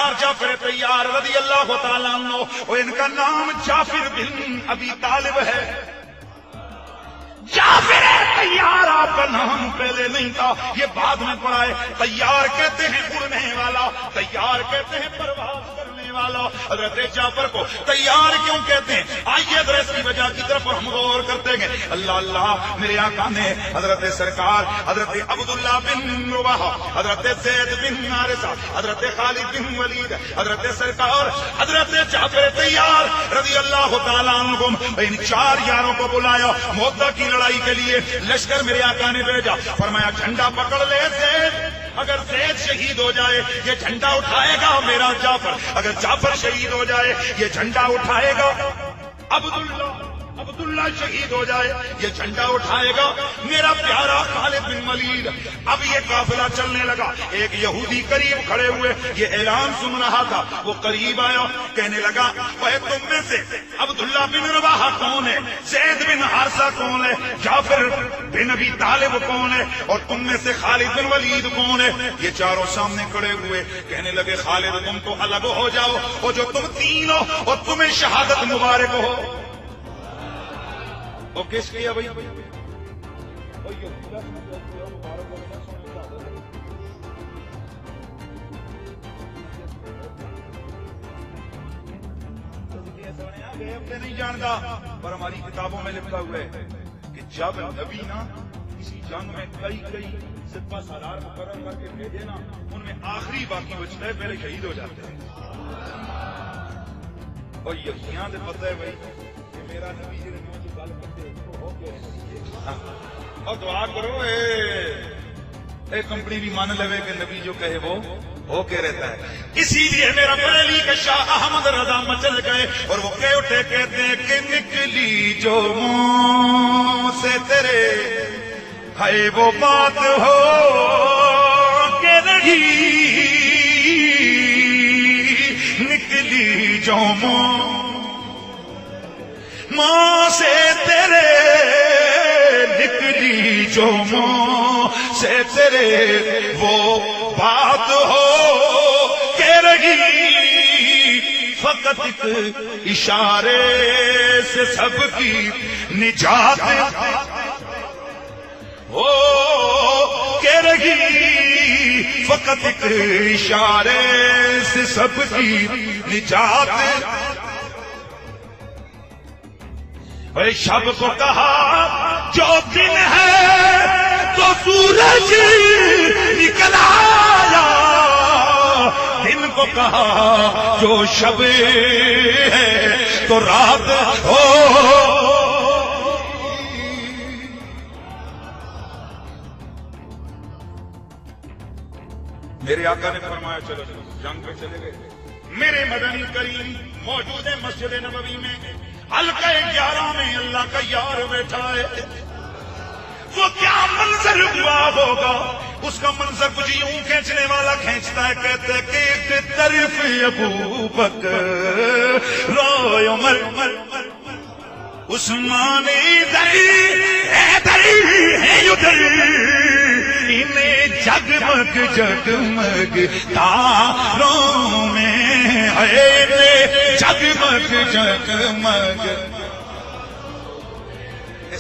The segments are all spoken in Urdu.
سردار جعفر طیار رضی اللہ تعالیٰ عنہ، اور ان کا نام جعفر بن ابی طالب ہے۔ جعفر طیار آپ کا نام پہلے نہیں تھا، یہ بعد میں پڑا ہے۔ طیار کہتے ہیں اڑنے والا، طیار کہتے ہیں پرواز کرنے والا۔ حضرت جعفر کو طیار کیوں کہتے ہیں؟ آئیے ذرا اس کی وجہ کی طرف ہم غور کرتے ہیں۔ اللہ اللہ، میرے آقا نے حضرت سرکار حضرت عبداللہ بن رواحہ، حضرت زید بن حارثہ، حضرت خالد بن ولید، حضرت سرکار حضرت جعفر طیار رضی اللہ تعالیٰ عنہم، ان چار یاروں کو بلایا موتا کی لڑائی کے لیے۔ لشکر میرے آقا نے بھیجا، فرمایا جھنڈا پکڑ لے زید، اگر زید شہید ہو جائے یہ جھنڈا اٹھائے گا میرا جعفر، اگر جعفر شہید ہو جائے یہ جھنڈا اٹھائے گا عبداللہ شہید ہو جائے یہ جھنڈا اٹھائے گا میرا پیارا خالد بن ولید۔ اب یہ قافلہ چلنے لگا، ایک یہودی قریب کھڑے ہوئے، یہ اعلان سن رہا تھا، وہ قریب آیا، کہنے لگا اے تم میں سے عبداللہ بن رواحہ کون ہے، زید بن حارثہ کون ہے، جعفر بن ابی طالب کون ہے، اور تم میں سے خالد بن ولید کون ہے؟ یہ چاروں سامنے کھڑے ہوئے، کہنے لگے خالد تم تو الگ ہو جاؤ، اور جو تم تین ہو اور تمہیں شہادت مبارک ہو۔ وہ کس کیا بھائی؟ نہیں جانتا، پر ہماری کتابوں میں لکھا ہوا ہے کہ جب نبی نا کسی جنگ میں کئی سپہ سالار مقرر کر کے بھیجے نا، ان میں آخری باقی بچتا ہے، پہلے شہید ہو جاتے ہیں۔ اور یہاں سے پتہ ہے بھائی کہ میرا نبی جو گل کرتے اور دعا کرو اے کمپنی بھی مان لے کہ نبی جو کہے وہ ہو کے رہتا ہے۔ اسی لیے میرا بریلی کے شاہ احمد رضا مچل گئے اور وہ کہہ اٹھے، کہتے ہیں کہ نکلی جو منہ سے تیرے ہے وہ بات ہو کے نہیں، نکلی جو ماں سے تیرے، نکلی جو ماں سے تیرے وہ بات ہو کہ رہی، فقط ایک اشارے سے سب کی نجات ہو کہ رہی، فقط ایک اشارے سے سب کی نجات۔ اے شب کو کہا جو دن ہے تو سورج نکل آیا، دن کو کہا جو شب ہے تو رات ہو۔ میرے آقا نے فرمایا چلو جنگ پہ چلے گئے۔ میرے مدنی کریم موجود ہے مسجد نبوی میں، حلقہ 11 میں اللہ کا یار بیٹھا ہے۔ وہ کیا منظر ہوا ہوگا، اس کا منظر کچھ یوں کھینچنے والا کھینچتا ہے، کہتے کہ ایک طرف ابو بکر روئے عمر، عثمان ادھر ہے ادھر، انہیں جگمگ جگمگ تاروں میں ہے، جگمگ جگمگ۔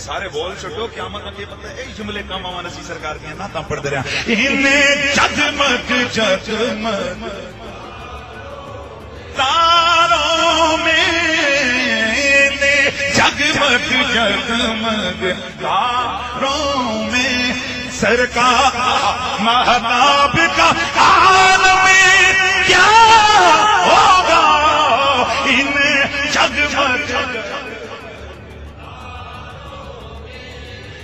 سارے بول چھٹو قیامت میں یہ پتہ ہے اس جملے کا ماما نسی سرکار کی نہ تم پڑھ دے رہا انہیں جگمگ جگمگ تاروں میں، جگمگ جگمگ تاروں میں، سرکار مہتاب کا عالم میں کیا ہوگا، ان جگمگ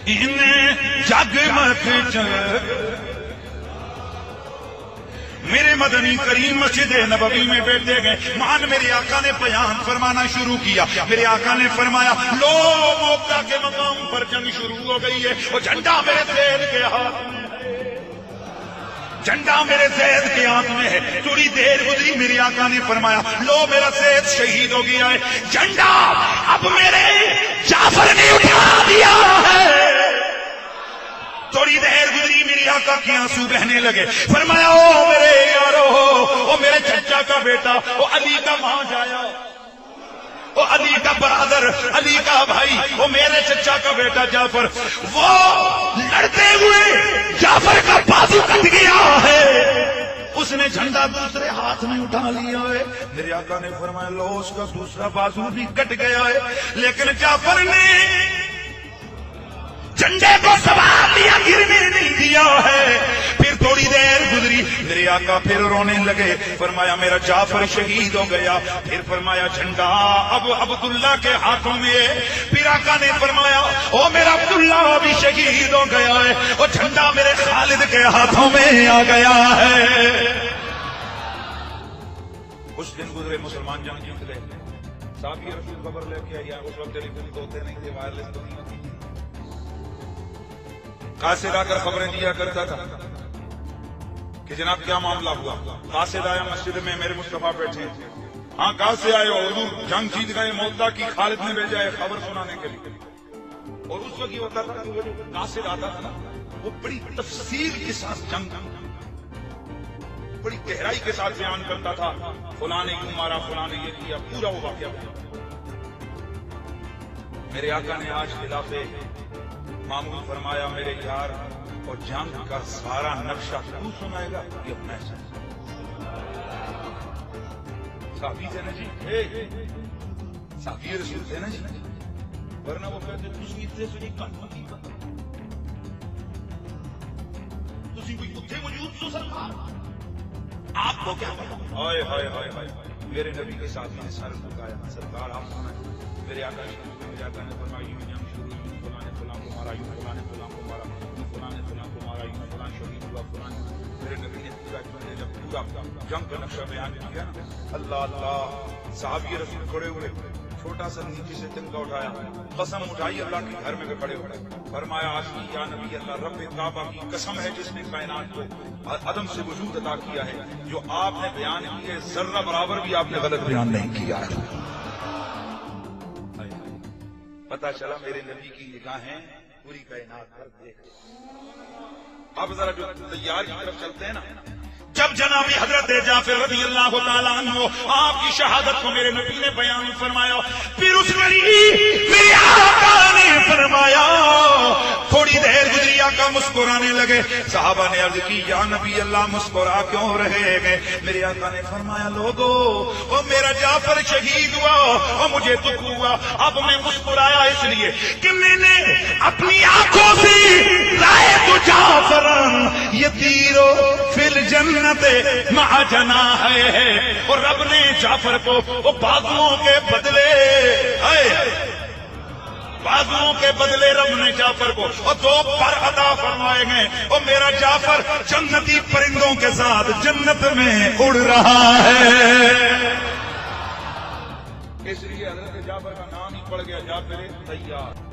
ان جگمگ جگ۔ میرے مدنی کریم مسجد نبوی میں بیٹھے گئے، مان میرے آقا نے بیان فرمانا شروع کیا۔ میرے آقا نے فرمایا لو موقع کے مقام پر جنگ شروع ہو گئی ہے، وہ جھنڈا میرے زید کے ہاتھ میں ہے، جھنڈا میرے زید کے ہاتھ میں ہے۔ تھوڑی دیر گزری، میرے آقا نے فرمایا لو میرا زید شہید ہو گیا ہے، جھنڈا اب میرے جعفر نے اٹھا دیا ہے۔ تھوڑی دیر گزری، میری آقا کے آنسو بہنے لگے، فرمایا او میرے یارو، او میرے چچا کا بیٹا، وہ علی کا ماں آیا، وہ علی کا برادر، علی کا بھائی، وہ میرے چچا کا بیٹا جعفر، وہ لڑتے ہوئے جعفر کا بازو کٹ گیا ہے، اس نے جھنڈا دوسرے ہاتھ میں اٹھا لیا ہے۔ میرے آقا نے فرمایا لو اس کا دوسرا بازو بھی کٹ گیا ہے، لیکن جعفر نے جھنڈے کو سوار لیا، گرنے نہیں دیا ہے۔ پھر تھوڑی دیر گزری، میرے آقا پھر رونے لگے، فرمایا میرا جعفر شہید ہو گیا۔ پھر فرمایا جھنڈا اب عبداللہ کے ہاتھوں میں۔ پھر آقا نے فرمایا او میرا عبداللہ بھی شہید ہو گیا ہے، وہ جھنڈا میرے خالد کے ہاتھوں میں آ گیا ہے۔ کچھ دن گزرے، مسلمان جنگ جیت گئے، صحابی رسول خبر لے کے آیا، اس وقت ٹیلی فون تو ہوتے نہیں تھے، وائرلیس تو نہیں ہوتی، قاصد آ کر خبریں دیا کرتا تھا کہ جناب کیا معاملہ ہوا۔ قاصد آیا مسجد میں، میرے مصطفیٰ بیٹھے، ہاں کہاں سے آئے ہو؟ حضور جنگ جیت گئے، موتا کی خالد نے بھیجا ہے خبر سنانے کے لیے۔ اور اس وقت یہ ہوتا تھا کہ وہ جو قاصد آتا تھا نا، وہ بڑی تفصیل کے ساتھ جنگ بڑی گہرائی کے ساتھ بیان کرتا تھا، فلاں نے یوں مارا، فلاں نے یہ کیا، پورا وہ واقعہ۔ میرے آقا نے آج خلاف معمول فرمایا میرے یار، اور جنگ کا سارا نقشہ تو سنائے گا یہ میں صحابی تھے نا جی، صحابی رسول تھے نا جی، ورنہ وہ کہتے تسی اتنے سنی کہاں کی پتہ، تسی کوئی اتنے موجود سو سرکار، آپ کو کیا پتا؟ ہائے ہائے ہائے ہائے، میرے نبی کے ساتھ نے سر جھکایا، سرکار آپ سنائیں۔ میرے آقا نے فرمایا یوں جنگ شروع ہوئی، فلاں نے فلاں کو مارا، یوں فلاں نے فلاں کو مارا، فلاں نے فلاں کو مارا، یوں فلاں شہید ہوا، فلاں۔ میرے نبی نے جب پورا جنگ کا نقشہ بیان کیا نا، اللہ اللہ، صحابی رسول کھڑے ہوئے، چھوٹا سا نیچے سے تنکا اٹھایا، قسم اٹھائی اللہ کے گھر میں کھڑے ہوئے، فرمایا آج یا نبی اللہ، رب کعبہ کی قسم ہے جس نے کائنات کو عدم سے وجود عطا کیا ہے، جو آپ نے بیان کیے ذرہ برابر بھی آپ نے غلط بیان نہیں کیا ہے۔ پتا چلا میرے نبی کی نگاہیں پوری کائنات پر دیکھ۔ اب ذرا جو تیار کی طرف چلتے ہیں نا، جب جناب حضرت جعفر رضی اللہ تعالیٰ عنہ آپ کی شہادت کو میرے نبی نے بیان فرمایا، پھر اس میرے آقا نے فرمایا، تھوڑی دیر گزری آقا مسکرانے لگے، صحابہ نے عرض کی یا نبی اللہ مسکرا کیوں رہے گے؟ میرے آقا نے فرمایا لوگو وہ میرا جعفر شہید ہوا اور مجھے دکھ ہوا، اب میں مسکرایا اس لیے کہ میں نے اپنی آنکھوں سے رائے تو جعفرن یطیرو فی الجنت مع جناحہ، اور رب نے جعفر کو وہ بازوؤں کے بدلے، بازوؤں کے بدلے رب نے جعفر کو اور 2 پر عطا فرمائے گئے، اور میرا جعفر جنتی پرندوں کے ساتھ جنت میں اڑ رہا ہے۔ اس لیے حضرت جعفر کا نام ہی پڑ گیا جعفر تیار۔